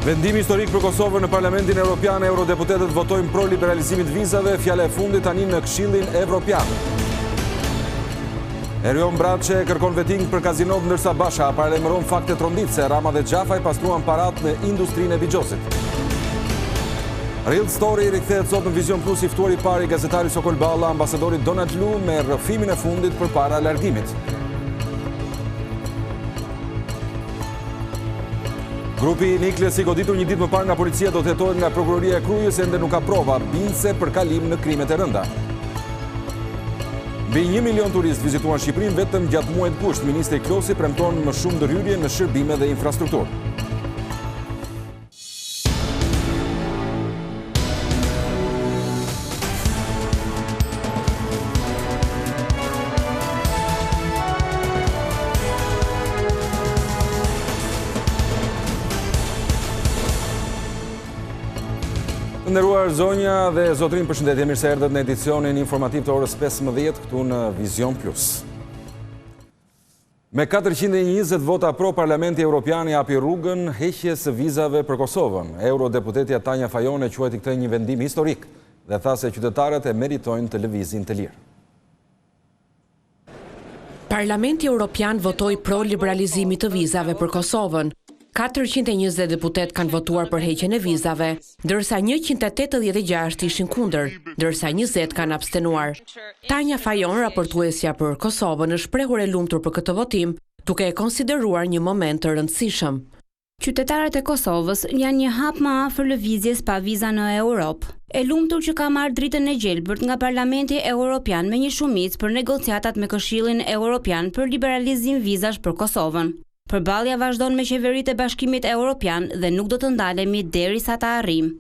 Vendimi historik për Kosovën në Parlamentin Evropian, eurodeputetët votojnë pro liberalizimit vizave, fjala e fundit tani në Këshillin Evropian. Erion Braçe kërkon vetting për kazinot, ndërsa Basha paralajmëron fakte tronditse. Rama dhe Xhafaj pastruan parat në industrinë e Vixhosit. Real Story rikthehet sot në Vizion Plus, i ftuar i parë i gazetarit Sokol Balla, ambasadori Donald Lu me rrëfimin e fundit përpara largimit. Grupi Nikles, i goditur një ditë më parë nga policia, do të hetohet nga prokuroria e Krujës, ende nuk ka prova bindëse për kalim në krimet e rënda. Mbi 1 milion turistë vizituan Shqipërinë vetëm gjatë muajit gusht. Ministri Klosi premton më shumë ndërhyrje në shërbime dhe infrastrukturë. Nderuar zonja dhe zotrin, përshëndetje, mirë se erdhët në edicionin informativ të orës 15 këtu në Vizion Plus. Me 420 vota pro, Parlamenti Evropian i hapi rrugën heqjes së vizave për Kosovën. Eurodeputetja Tanja Fajon e quajti këtë një vendim historik dhe tha se qytetarët e meritojnë të lëvizin të lirë. Parlamenti Evropian votoi pro liberalizimit të vizave për Kosovën. 420 deputet kanë votuar për heqjen e vizave, ndërsa 186 ishin kundër, ndërsa 20 kanë abstenuar. Tanja Fajon, raportuesja për Kosovën, është shprehur e lumtur për këtë votim, duke e konsideruar një moment të rëndësishëm. Qytetarët e Kosovës janë një hap më afër lëvizjes pa viza në Europë. E lumtur që ka marrë dritën e gjelbërt nga Parlamenti Evropian me një shumicë për negociatat me Këshillin Evropian për liberalizim vizash për Kosovën. Përballja vazhdon me qeveritë e Bashkimit Evropian dhe nuk do të ndalemi derisa ta arrijmë.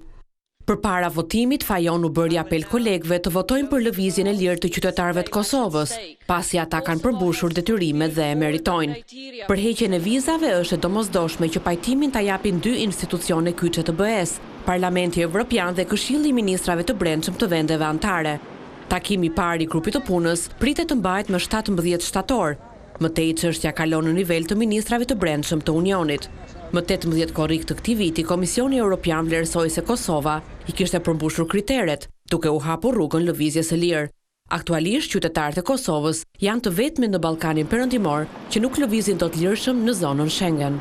Përpara votimit, Fajon u bëri apel kolegëve të votojnë për lëvizjen e lirë të qytetarëve të Kosovës, pasi ata kanë përmbushur detyrimet dhe e meritojnë. Për heqjen e vizave është e domosdoshme që pajtimin ta japin dy institucione kyçe të BE-s, Parlamenti Evropian dhe Këshilli i Ministrave të Brendshëm të vendeve anëtare. Takimi i parë i grupit të punës pritet të mbahet më 17 shtator. Më tej çështja kalon në nivel të ministrave të brendshëm të Unionit. Më 18 korrik të këtij viti, Komisioni Evropian vlerësoi se Kosova i kishte përmbushur kriteret, duke u hapur rrugën lëvizjes së lirë. Aktualisht, qytetarët e Kosovës janë të vetmit në Ballkanin Perëndimor që nuk lëvizin dot lirshëm në zonën Schengen.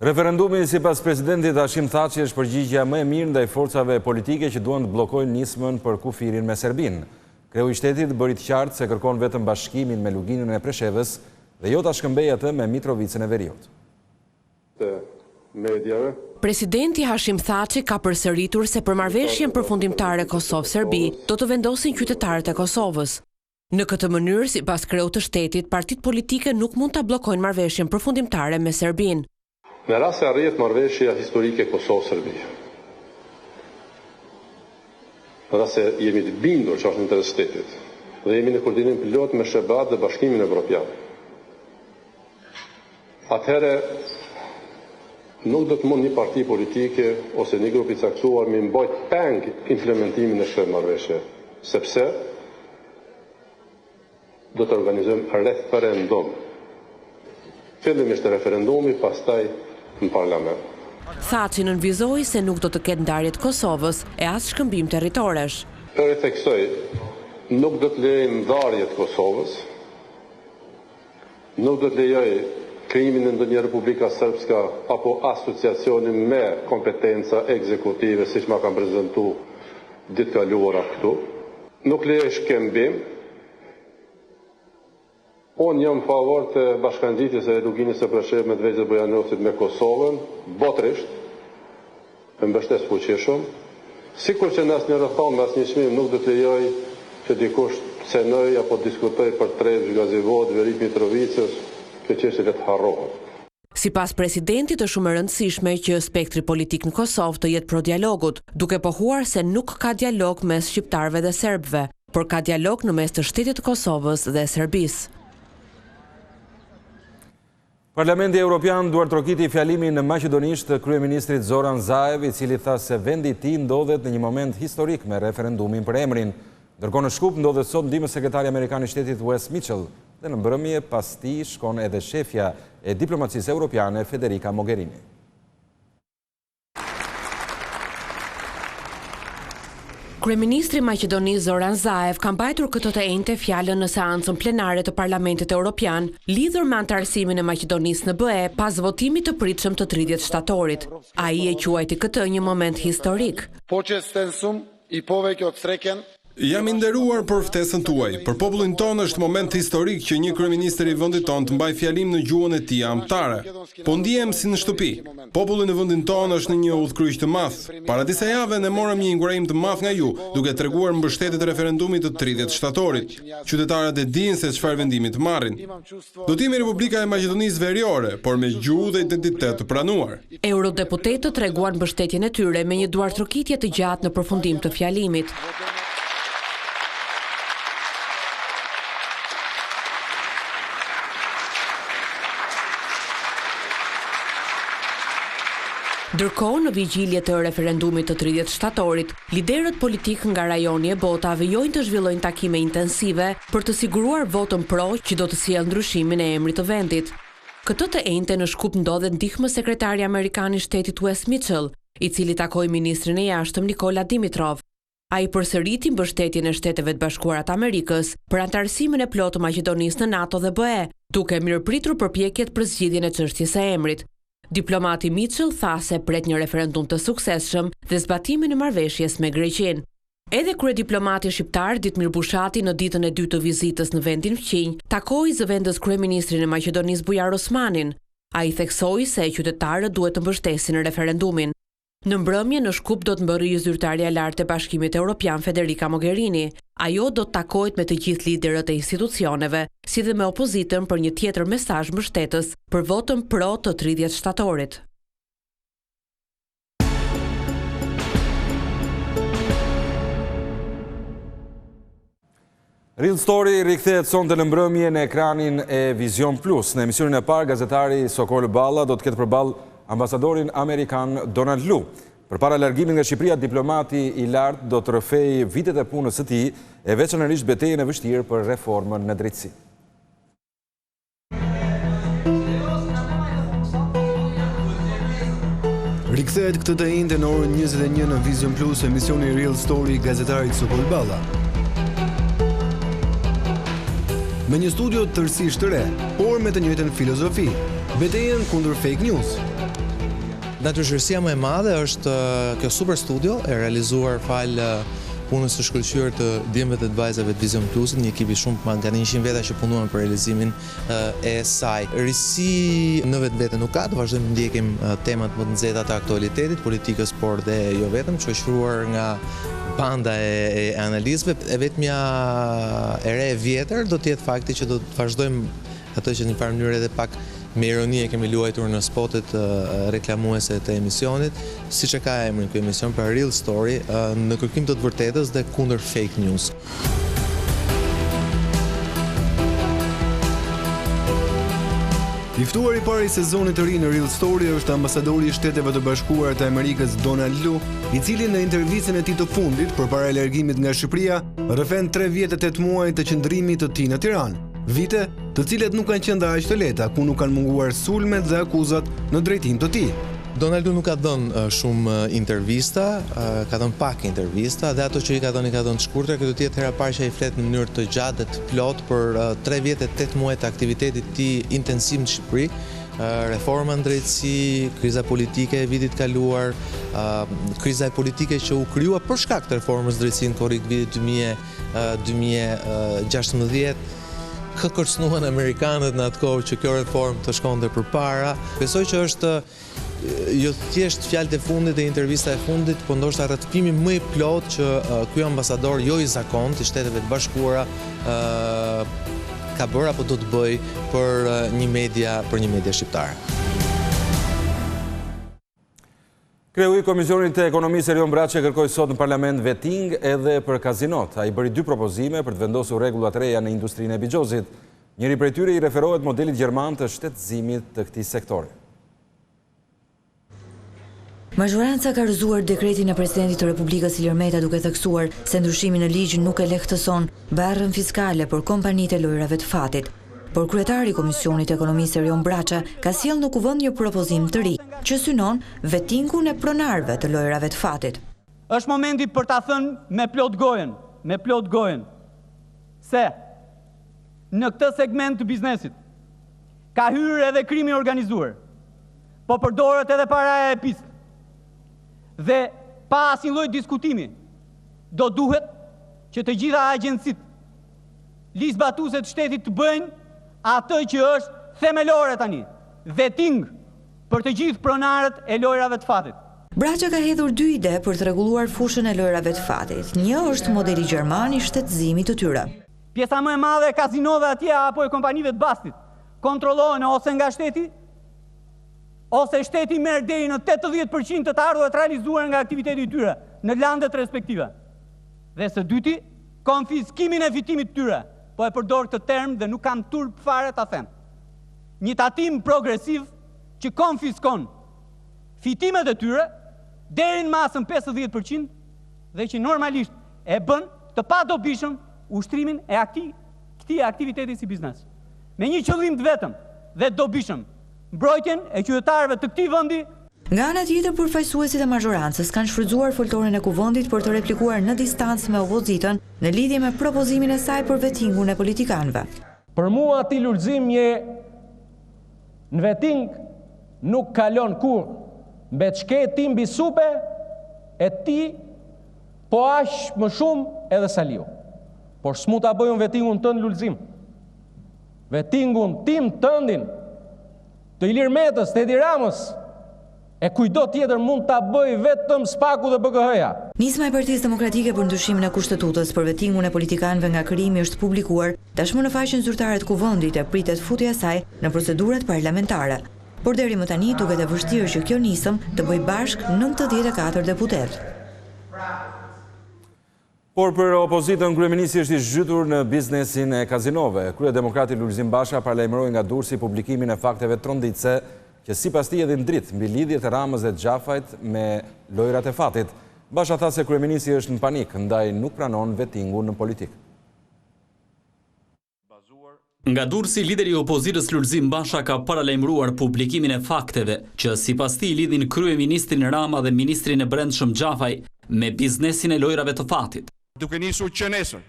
Referendumi sipas presidentit Hashim Thaçi është përgjigjja më e mirë ndaj forcave politike që duan të bllokojnë nismën për kufirin me Serbinë. Kreu i shtetit bëri të qartë se kërkon vetëm bashkimin me Luginën e Preshevës dhe jo ta shkëmbejë atë me Mitrovicën e Veriut. Presidenti Hashim Thaçi ka përsëritur se për marrëveshjen përfundimtare Kosovë-Serbi do të vendosin qytetarët e Kosovës. Në këtë mënyrë, sipas kreut të shtetit, partitë politike nuk mund ta bllokojnë marrëveshjen përfundimtare me Serbinë. Në rast se arrihet marrëveshja historike Kosovë-Serbi, dhe se jemi të bindur që është në interes shtetit dhe jemi në koordinim plot me SHEBAT dhe Bashkimin Evropian. Atëherë nuk do të mund një parti politike ose një grup i caktuar me mbajt peng implementimin e kësaj marrëveshje, sepse do të organizojmë referendum. Fillimisht referendumi, pastaj në parlament. Thaçi nënvizoi se nuk do të ketë ndarje të Kosovës e as shkëmbim territoresh. E theksoj, nuk do të lejojmë ndarje të Kosovës, nuk do të lejoj krijimin e ndonjë Republika Srpska apo asociacioni me kompetenca ekzekutive siç ma kanë prezantuar ditë kaluara këtu. Nuk lejoj shkëmbim. Unë jam favor të bashkangjitjes e Luginës së Preshevës me Dvezë Bojanosit me Kosovën, botërisht, me mbështetës fuqishëm, sikur që në asnjë rrethon, me asnjë çmim nuk do të lejoj që dikush cenoj apo diskutoj për Trevë, Gazivod, Verit Mitrovicës, kjo çështje le të harrohet. Sipas presidentit, është shumë e rëndësishme që spektri politik në Kosovë të jetë pro dialogut, duke pohuar se nuk ka dialog mes shqiptarëve dhe serbëve, por ka dialog në mes të shtetit të Kosovës dhe Serbisë. Parlamenti Evropian duar trokiti fjalimin në maqedonisht të kryeministrit Zoran Zaev, i cili tha se vendi i tij ndodhet në një moment historik me referendumin për emrin. Ndërkohë në Shkup ndodhet sot ndihmës sekretari amerikan i shtetit Wes Mitchell Dhe në mbrëmje pas tij shkon edhe shefja e diplomacisë europiane Federica Mogherini. Kryeministri i Maqedonisë Zoran Zaev ka mbajtur këtë të enjte fjalën në seancën plenare të Parlamentit Evropian lidhur me antarësimin e Maqedonisë në BE pas votimit të pritshëm të 30 shtatorit. Ai e quajti këtë një moment historik. Jam i nderuar për ftesën tuaj. Për popullin tonë është moment historik që një kryeministër i vendit tonë të mbaj fjalim në gjuhën e tij anëtare. Po ndihem si në shtëpi. Populli në vendin tonë është në një udhkryq të madh. Para disa javë ne morëm një inkurajim të madh nga ju, duke treguar mbështetje të referendumit të 30 shtatorit. Qytetarët e dinë se çfarë vendimi të marrin. Do të jemi Republika e Maqedonisë Veriore, por me gjuhë dhe identitet të pranuar. Eurodeputentët treguan mbështetjen e tyre me një duartrokitje të gjatë në përfundim të fjalimit. Ndërkohë, në vigjilje të referendumit të 30 shtatorit, liderët politik nga rajoni e bota vijojnë të zhvillojnë takime intensive për të siguruar votën pro që do të sjellë ndryshimin e emrit të vendit. Këtë të enjte në Shkup ndodhet ndihmës sekretari amerikan i shtetit Wes Mitchell, i cili takoi ministrin e jashtëm Nikola Dimitrov. Ai përsëriti mbështetjen e Shteteve të Bashkuara të Amerikës për antarësimin e plotë të Maqedonisë në NATO dhe BE, duke mirëpritur përpjekjet për zgjidhjen e çështjes së emrit. Diplomati Mitchell tha se pret një referendum të suksesshëm dhe zbatimin e marrëveshjes me Greqinë. Edhe kryediplomati shqiptar Ditmir Bushati në ditën e dytë të vizitës në vendin fqinj, takoi zëvendës kryeministrin e Maqedonisë Bujar Osmanin. Ai theksoi se qytetarët duhet të mbështesin referendumin. Në mbrëmje në Shkup do të mbërrijë zyrtarja e lartë e Bashkimit Evropian Federica Mogherini. Ajo do të takohet me të gjithë liderët e institucioneve, si dhe me opozitën për një tjetër mesazh mbështetës për votën pro të 30 shtatorit. Real Story rikthehet sonte në mbrëmje në ekranin e Vizion Plus. Në emisionin e parë, gazetari Sokol Balla do të ketë përballë ambasadorin amerikan Donald Lu. Përpara largimit nga Shqipëria, diplomati i lartë do të rrëfejë vitet e punës së tij, e veçanërisht betejën e vështirë për reformën në drejtësi. Rikthehet këtë të enjte në orën 21 në Vizion Plus emisioni Real Story i gazetarit Sokol Balla. Me një studio tërësisht të re, por me të njëjtën filozofi, betejën kundër fake news. Natyrshërësia më e madhe është kjo super studio e realizuar fal punës së shkëlqyer të djemve të vajzave të Vizion Plusit, një ekip i shumë nga 100 veta që punuan për realizimin e saj. Risi në vetvete nuk ka, të vazhdojmë të ndjekim temat më të nxehta të aktualitetit, politikës, por dhe jo vetëm, shoqëruar nga banda e analizëve. E vetmja e re e vjetër do të jetë fakti që do të vazhdojmë atë që në një farë mënyrë edhe pak me ironi e kemi luajtur në spotet reklamuese të emisionit, siç e ka emrin ky emision, për Real Story, në kërkim të vërtetës dhe kundër fake news. I ftuar i parë i sezonit të ri në Real Story është ambasadori i Shteteve të Bashkuara të Amerikës Donald Lu, i cili në intervistën e tij të fundit përpara largimit nga Shqipëria rrëfen 3 vjet e 8 muaj të qëndrimit të tij në Tiranë. Vite të cilet nuk kanë qenë aq të lehta, ku nuk kanë munguar sulmet dhe akuzat në drejtim të tij. Donaldu nuk ka dhënë shumë intervista, ka dhënë pak intervista, dhe ato që i ka dhënë të shkurtër, këtë tjetë hera parë që i flet në mënyrë të gjatë dhe të plot për 3 vjet e 8 muaj të aktivitetit ti intensiv në Shqipëri, reforma në drejtësi, kriza politike e vitit kaluar, kriza politike që u kryua për shkak të reformës drejtësi në korrik vitit 2016, kërcënuan amerikanët në atë kohë që kjo reformë të shkonte përpara. Besoj që është jo thjesht fjalët e fundit e intervista e fundit, por ndoshta rrëfimi më i plot që ky ambasador jo i zakont i Shteteve të Bashkuara ka bërë apo do të bëj për një media shqiptare. Kreu i Komisionit të Ekonomisë Erion Braçe kërkoi sot në Parlament veting edhe për kazinot. Ai bëri 2 propozime për të vendosur rregulla të reja në industrinë e bigjozit. Njëri prej tyre i referohet modelit gjerman të shtetëzimit të këtij sektori. Mazhoranca ka rrëzuar dekretin e presidentit të Republikës Ilir Meta duke theksuar se ndryshimi në ligj nuk e lehtëson barrën fiskale për kompanitë e lojrave të fatit. por kryetari i Komisionit Ekonomisë Erion Braça ka sjellë në kuvend një propozim të ri që synon vettingun e pronarëve të lojrave të fatit. Është momenti për ta thënë me plot gojen, se në këtë segment të biznesit ka hyrë edhe krimi organizuar, po përdoret edhe paraja e pistë. Dhe pa asnjë lloj diskutimi, do duhet që të gjitha agjencitë lisbatuese të shtetit të bëjnë atë që është themelore tani, vetting për të gjithë pronarët e lojrave të fatit. Braça ka hedhur dy ide për të rregulluar fushën e lojrave të fatit. Një është modeli gjerman i shtetëzimit të tyre. Pjesa më e madhe e kazinove atje apo e kompanive të bastit kontrollohen ose nga shteti, ose shteti merr deri në 80% të ardhurat realizuar nga aktiviteti i tyre në landet respektive. Dhe së dyti, konfiskimin e fitimit të tyre, po e përdor këtë term dhe nuk kam turp fare ta them. Një tatim progresiv që konfiskon fitimet e tyre deri në masën 50% dhe që normalisht e bën të padobishëm ushtrimin e këtij aktiviteti si biznes. Me një qëllim të vetëm dhe dobishëm, mbrojtjen e qytetarëve të këtij vendi. Nga ana tjetër, përfaqësuesit e mazhorancës kanë shfrytzuar foltorin e kuvendit për të replikuar në distancë me opozitën në lidhje me propozimin e saj për vettingun e politikanëve. Për mua ati lulëzim në vetting nuk kalon kur, mbet shketi mbi supe e ti po aq më shumë edhe saliu. Por s'mu ta bëjun vettingun tënd lulëzim. Vettingun tim tëndin të Ilir Metës, të Edi Ramës, e kujdo tjetër mund ta bëj vetëm Spaku dhe BKH-ja. Nisma e Partisë Demokratike për ndryshimin e kushtetutës për vettingun e politikanëve nga krimi është publikuar tashmë në faqen zyrtare të kuvendit e pritet futja e saj në procedurat parlamentare. Por deri më tani duket e vështirë që kjo nisëm të bëjë bashk 94 deputet. Por për opozitën, kryeministri është i zhytur në biznesin e kazinove. Kryedemokrati Lulzim Basha paralajmëroi nga Durrësi publikimin e fakteve tronditse që sipas tij edhin dritë mbi lidhjet e Ramës dhe Xhafajt me lojrat e fatit. Basha tha se kryeministri është në panik, ndaj nuk pranon vettingun në politikë. Nga Durrësi, lideri i opozitës Lulzim Basha ka paralajmëruar publikimin e fakteve që sipas tij lidhin kryeministrin Rama dhe ministrin e Brendshëm Xhafaj me biznesin e lojrave të fatit. Duke nisur që nesër,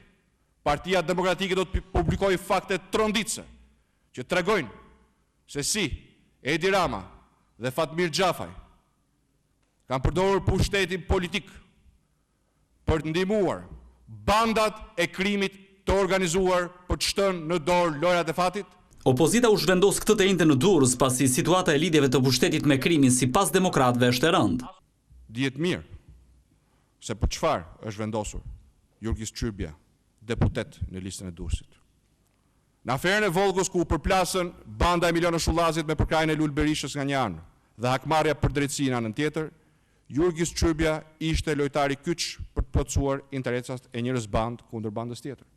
Partia Demokratike do të publikojë fakte tronditse që tregojnë se si Edi Rama dhe Fatmir Xhafaj kanë përdorur pushtetin politik për të ndihmuar bandat e krimit të organizuar për të shtënë në dorë lojrat e fatit. Opozita u zhvendos këtë të njëjtën në Durrës pasi situata e lidhjeve të pushtetit me krimin sipas demokratëve është e rëndë. Dihet mirë se për çfarë është vendosur Jurgis Çybja, deputet në listën e Durrësit. Në aferën e Volgos ku u përplasën banda e Milionit Shullazit me përkrajën e Lul Berishës nga një anë dhe hakmarrja për drejtësi në anën tjetër, Jurgis Çybja ishte lojtari kyç për të plotësuar interesat e njërës band kundër bandës tjetër.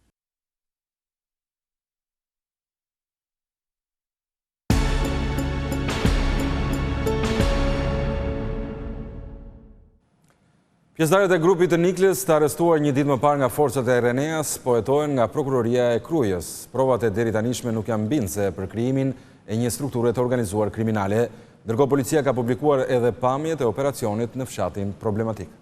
Pjesëtarët e grupit të Niklës të arrestuar një ditë më parë nga forcat e Reneas po hetohen nga prokuroria e Krujës. Provat e deritanishme nuk janë bindëse për krijimin e një strukture të organizuar kriminale, ndërkohë policia ka publikuar edhe pamjet e operacionit në fshatin problematik.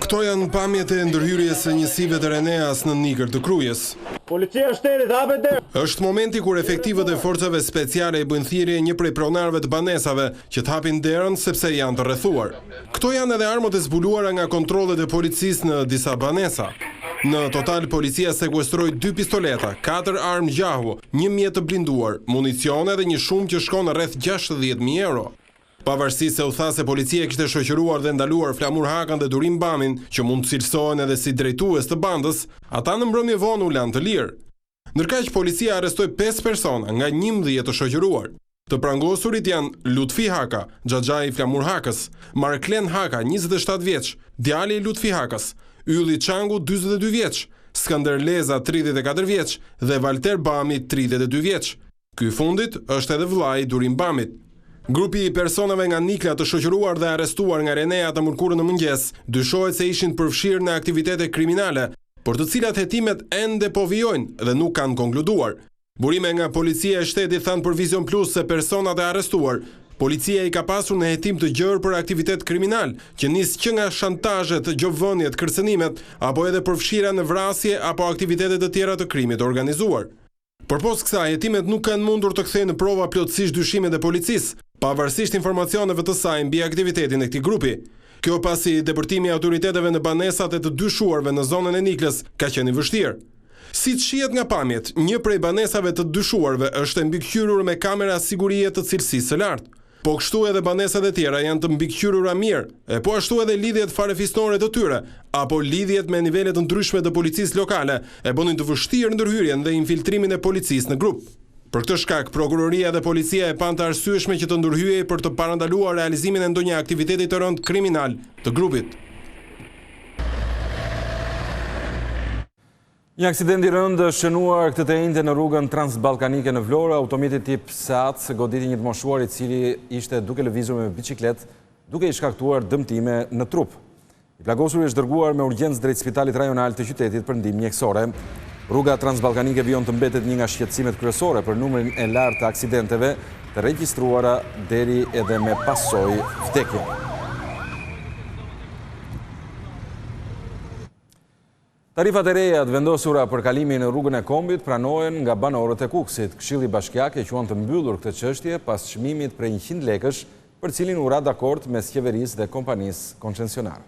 Këto janë pamjet e ndërhyrjes së njësive të Reneas në Nikër të Krujës. Policia shtetit hapet derë. Është momenti kur efektivët e forcave speciale i bëjnë thirrje një prej pronarëve të banesave që të hapin derën sepse janë të rrethuar. Këto janë edhe armët e zbuluara nga kontrollet e policisë në disa banesa. Në total, policia sekuestroi 2 pistoleta, 4 armë gjahu, 1 mjet të blinduar, municione dhe një shumë që shkon rreth 60.000 euro. Pavarësisht se u tha se policia kishte shoqëruar dhe ndaluar Flamur Hakan dhe Durim Bamin, që mund të cilësohen edhe si drejtues të bandës, ata në mbrëmje vonë u lanë të lirë. Ndërkaq policia arrestoi 5 persona nga 11 të shoqëruar. Të prangosurit janë Lutfi Haka, xhaxhai i Flamur Hakës, Marklen Haka, 27 vjeç, djali i Lutfi Hakas, Ylli Çangu, 42 vjeç, Skander Leza, 34 vjeç dhe Valter Bami, 32 vjeç. Ky fundit është edhe vllai i Durim Bamit. Grupi i personave nga Nikla të shoqëruar dhe arrestuar nga Renea të mërkurën në mëngjes, dyshohet se ishin përfshirë në aktivitete kriminale, por të cilat hetimet ende po vijojnë dhe nuk kanë konkluduar. Burime nga policia e shtetit thanë për Vizion Plus se personat e arrestuar, policia i ka pasur në hetim të gjerë për aktivitet kriminal, që nis që nga shantazhet, gjovënjet, kërcënimet, apo edhe përfshira në vrasje apo aktivitetet të tjera të krimit të organizuar. Përpos kësaj, hetimet nuk kanë mundur të kthejnë në prova plotësisht dyshimet e policisë, pavarësisht informacioneve të saj mbi aktivitetin e këtij grupi. Kjo pasi depërtimi i autoriteteve në banesat e të dyshuarve në zonën e Niklës ka qenë i vështirë. Siç shihet nga pamjet, një prej banesave të dyshuarve është e mbikëqyrur me kamera sigurie të cilësisë së lartë. Po kështu edhe banesat e tjera janë të mbikëqyrura mirë, e po ashtu edhe lidhjet farefisnore të tyre, apo lidhjet me nivelet të ndryshme të policisë lokale, e bënin të vështirë ndërhyrjen dhe infiltrimin e policisë në grup. Për këtë shkak, prokuroria dhe policia e kanë të arsyeshme që të ndërhyej për të parandaluar realizimin e ndonjë aktiviteti të rënd kriminal të grupit. Një aksident i rëndë shënuar këtë të njëjtën në rrugën transballkanike në Vlorë, automjeti tip Seat goditi një të moshuar i cili ishte duke lëvizur me biciklet, duke i shkaktuar dëmtime në trup. I plagosur është dërguar me urgjencë drejt spitalit rajonal të qytetit për ndihmë mjekësore. Rruga transballkanike vijon të mbetet një nga shqetësimet kryesore për numrin e lartë të aksidenteve të regjistruara deri edhe me pasojë vdekje. Tarifat e reja të vendosura për kalimin në rrugën e Kombit pranohen nga banorët e Kukësit. Këshilli Bashkiak e quan të mbyllur këtë çështje pas çmimit prej 100 lekësh, për cilin u ra dakord mes qeverisë dhe kompanisë koncesionare.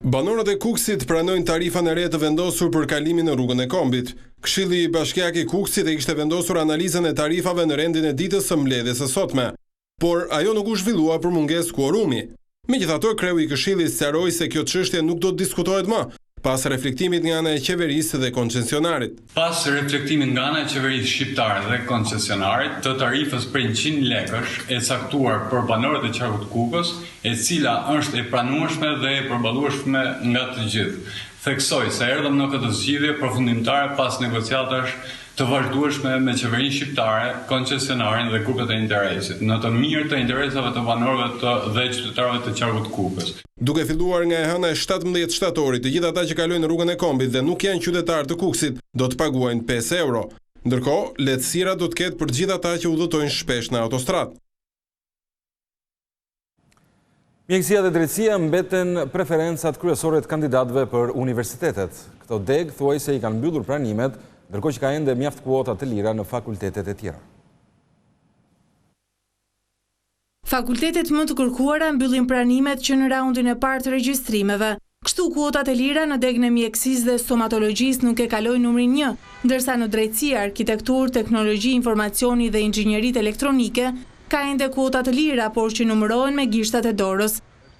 Banorët e Kukësit pranojnë tarifan e re të vendosur për kalimin në rrugën e Kombit. Këshilli Bashkiak i Kukësit e kishte vendosur analizën e tarifave në rendin e ditës së mbledhjes së sotme, por ajo nuk u zhvillua për mungesë kuorumi. Megjithatë, kreu i këshillit sqaroi se kjo çështje nuk do të diskutohet më, pas reflektimit nga ana e qeverisë dhe koncesionarit. Pas reflektimit nga ana e qeverisë shqiptare dhe koncesionarit të tarifës për 100 lekësh e caktuar për banorët e qarkut Kukës, e cila është e pranueshme dhe e përballueshme nga të gjithë. Theksoj se erdhëm në këtë zgjidhje përfundimtare pas negociatash të vazhdueshme me qeverinë shqiptare, koncesionarin dhe grupet e interesit, në të mirë të interesave të banorëve dhe qytetarëve të qarkut Kukës. Duke filluar nga e hëna e 17 shtatorit, të gjithë ata që kalojnë në rrugën e Kombit dhe nuk janë qytetarë të Kukësit, do të paguajnë 5 euro. Ndërkohë, lehtësira do të ketë për gjithë ata që udhëtojnë shpesh në autostradë. Mjekësia dhe drejtësia mbeten preferencat kryesore të kandidatëve për universitetet. Këto deg thuajse i kanë mbyllur pranimet, ndërkohë që ka ende mjaft kuota të lira në fakultetet e tjera. Fakultetet më të kërkuara mbyllin pranimet që në raundin e parë të regjistrimeve. Kështu kuotat e lira në degën e mjekësisë dhe stomatologjisë nuk e kalojnë numrin 1, ndërsa në drejtësi, arkitekturë, teknologji, informacioni dhe inxhinieritë elektronike ka ende kuota të lira, por që numërohen me gishtat e dorës.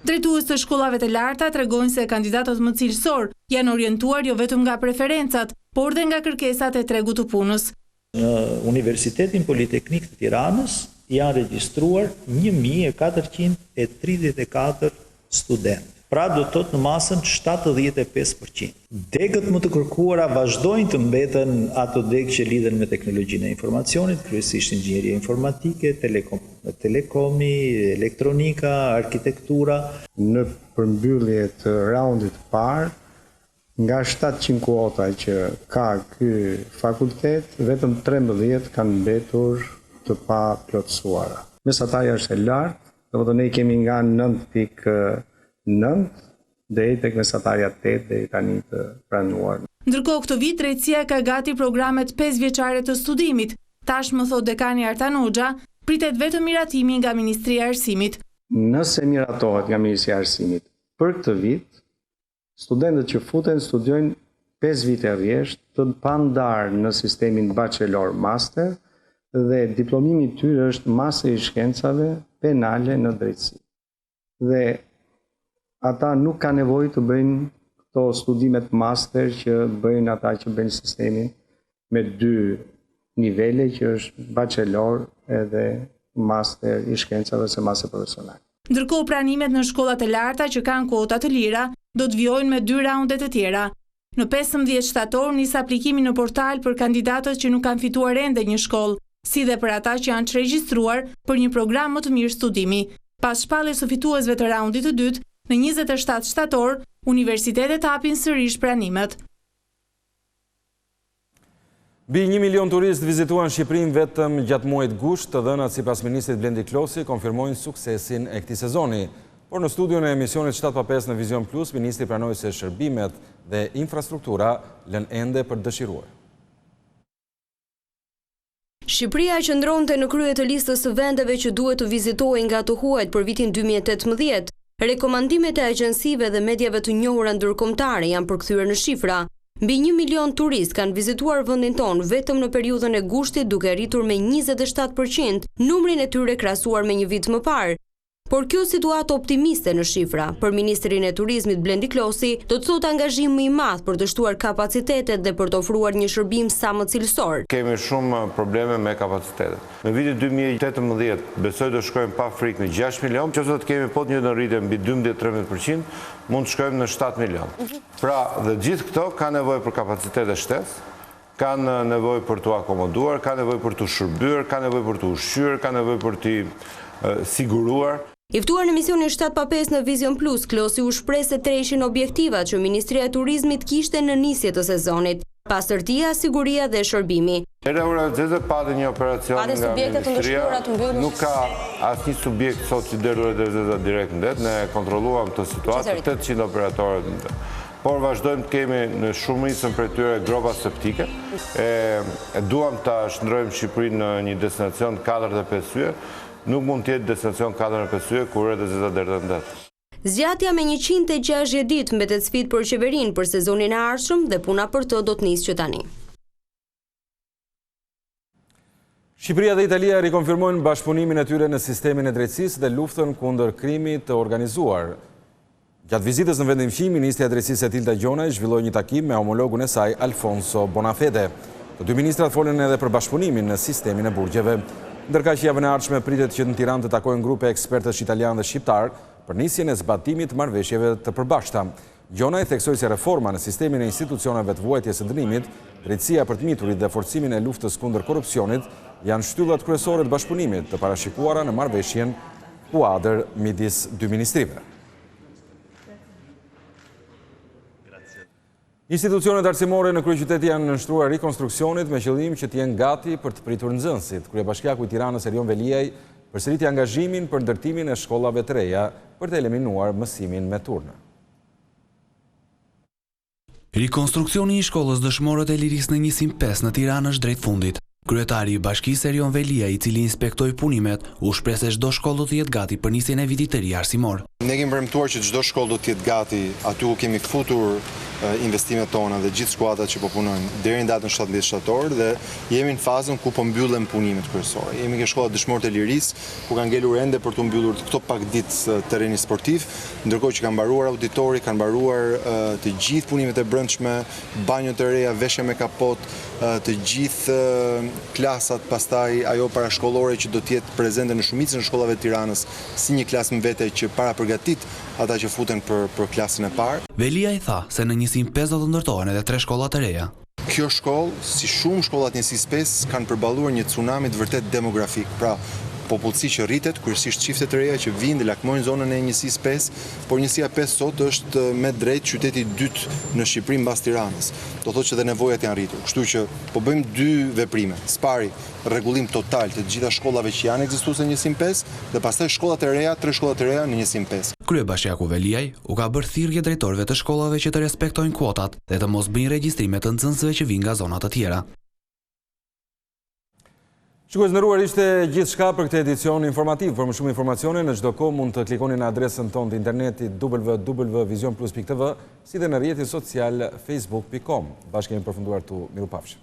Drejtues të shkollave të larta tregojnë se kandidatët më cilësor janë orientuar jo vetëm nga preferencat, por dhe nga kërkesat e tregut të punës. Në Universitetin Politeknik të Tiranës janë regjistruar 1434 studentë. Pra do të thotë në masën 75%. Degët më të kërkuara vazhdojnë të mbeten ato degë që lidhen me teknologjinë e informacionit, kryesisht inxhinieria informatike, telekomi, elektronika, arkitektura. Në përmbyllje të raundit parë, nga 700 kuota që ka ky fakultet, vetëm 13 kanë mbetur të pa plotësuara. Mesatarja është e lartë, domethënë ne kemi nga 9.9 deri tek mesatarja 8 deri tani të pranuar. Ndërkohë këtë vit drejtësia ka gati programet 5 vjeçare të studimit. Tash më thot dekani Artan Hoxha, pritet vetëm miratimi nga Ministria e Arsimit. Nëse miratohet nga Ministria e Arsimit për këtë vit, studentët që futen studiojnë 5 vite rresht të pandarë në sistemin bachelor master dhe diplomimi i tyre është master i shkencave penale në drejtësi. Dhe ata nuk ka nevojë të bëjnë këto studimet master që bëjnë ata që bëjnë sistemin me 2 nivele, që është bachelor edhe master i shkencave ose master profesional. Ndërkohë pranimet në shkollat e larta që kanë kuota të lira do të vijojnë me 2 raunde të tjera. Në 15 shtator nis aplikimi në portal për kandidatët që nuk kanë fituar ende një shkollë, si dhe për ata që janë regjistruar për një program më të mirë studimi. Pas shpalljes së fituesve të raundit të dytë, në 27 shtator, Universitetet hapin sërish pranimet. Mbi 1 milion turistë vizituan Shqipërinë vetëm gjatë muajit gusht, të dhënat sipas ministrit Blendi Klosi konfirmojnë suksesin e këtij sezoni. Por në studion e emisionit 7/5 në Vizion Plus, ministri pranoi se shërbimet dhe infrastruktura lën ende për dëshiruar. Shqipëria qëndronte në krye të listës së vendeve që duhet të vizitohen nga të huajt për vitin 2018. Rekomandimet e agjensive dhe mediave të njohura ndërkombëtare janë përkthyer në shifra. Mbi 1 milion turist kanë vizituar vendin tonë vetëm në periudhën e gushtit, duke rritur me 27% numrin e tyre krahasuar me një vit më parë. Por kjo situatë optimiste në shifra, për Ministrin e Turizmit Blendi Klosi, do të thotë angazhim më i madh për të shtuar kapacitetet dhe për të ofruar një shërbim sa më cilësor. Kemi shumë probleme me kapacitetet. Në vitin 2018 besoj do shkojmë pa frikë në 6 milion, nëse do të kemi po një rritje mbi 12-13%, mund të shkojmë në 7 milion. Pra, dhe gjithë këto ka nevojë për kapacitete shtesë, kanë nevojë për të akomoduar, ka nevojë për të shërbyer, ka nevojë për të ushqyer, ka nevojë për të siguruar. I ftuar në emisionin 7/5 në Vizion Plus, Klosi u shpreh se treshin objektivat që Ministria e Turizmit kishte në nisje të sezonit: pastërtia, siguria dhe shërbimi. Eurozeze pati një operacion nga Ministria, nuk ka asnjë subjekt sot që derdhur Eurozeza direkt në det, ne kontrolluam të situatë 800 operatorët në det. Por vazhdojmë të kemi në shumicën prej tyre gropa septike. Duam ta shndrojmë Shqipërinë në një destinacion 4-5 yje. Nuk mund të jetë destinacion 4-5 yje kur Eurozeza derdhet në det. Zgjatja me 160 ditë mbetet sfidë për qeverinë për sezonin e ardhshëm dhe puna për të do të nisë që tani. Shqipëria dhe Italia rikonfirmojnë bashkëpunimin e tyre në sistemin e drejtësisë dhe luftën kundër krimit të organizuar. Gjatë vizitës në vendin fqim, Ministria e Drejtësisë Etilda Gjonaj zhvilloi një takim me homologun e saj Alfonso Bonafede. Të dy ministrat folën edhe për bashkëpunimin në sistemin e burgjeve. Ndërkaq që javën e ardhshme pritet që në Tiranë të takojnë grupe ekspertësh italianë dhe shqiptar për nisjen e zbatimit të marrëveshjeve të përbashkëta. Gjonaj theksoi se reforma në sistemin e institucioneve të vuajtjes së dënimit, drejtësia për të miturit dhe forcimin e luftës kundër korrupsionit janë shtyllat kryesore të bashkëpunimit të parashikuara në marrëveshjen kuadër midis dy ministrive. Institucionet arsimore në kryeqytet janë nënshtruar rikonstruksionit me qëllim që të jenë gati për të pritur nxënësit. Kryebashkiaku i Tiranës Erion Veliaj përsëriti angazhimin për ndërtimin e shkollave të reja për të eliminuar mësimin me turnë. Rikonstruksioni i shkollës dëshmorët e lirisë në 105 në Tiranë është drejt fundit. Kryetari i bashkisë Erion Veliaj, i cili inspektoi punimet, u shpreh se çdo shkollë do të jetë gati për nisjen e vitit të ri arsimor. Ne kemi premtuar që çdo shkollë do të jetë gati aty ku kemi futur investimet tona dhe gjithë skuadrat që po punojnë deri në datën 17 shtator dhe jemi në fazën ku po mbyllen punimet kryesore. Jemi ke shkolla dëshmorët e lirisë ku kanë ngelur ende për të mbyllur këto pak ditë terreni sportiv, ndërkohë që kanë mbaruar auditori, kanë mbaruar të gjithë punimet e brendshme, banjot e reja, veshje me kapot, të gjithë klasat, pastaj ajo parashkollore që do të jetë prezente në shumicën e shkollave të Tiranës si një klasë më vete që para përgatit ata që futen për klasën e parë. Veliaj tha se në 105 do të ndërtohen edhe 3 shkolla të reja. Kjo shkollë, si shumë shkollat 105, kanë përballuar një tsunami të vërtet demografik. Pra, popullsi që rritet, kryesisht çifte të reja që vinë dhe lakmojnë zonën e 105, por 105 sot është me drejt qyteti i dytë në Shqipëri mbas Tiranës. Do thotë që dhe nevojat janë rritur. Kështu që po bëjmë dy veprime. Spari, rregullim total të gjitha shkollave që janë ekzistuese në 105 dhe pastaj shkollat e reja, 3 shkolla të reja në 105. Kryebashkiaku Veliaj u ka bërë thirrje drejtorëve të shkollave që të respektojnë kuotat dhe të mos bëjnë regjistrime të nxënësve që vinë nga zona të tjera. Shikues nderuar, ishte gjithçka për këtë edicion informativ. Për më shumë informacione në çdo kohë mund të klikoni në adresën tonë të internetit www.vizionplus.tv, si dhe në rrjetin social facebook.com. Bashkë kemi përfunduar tu, mirupafshim.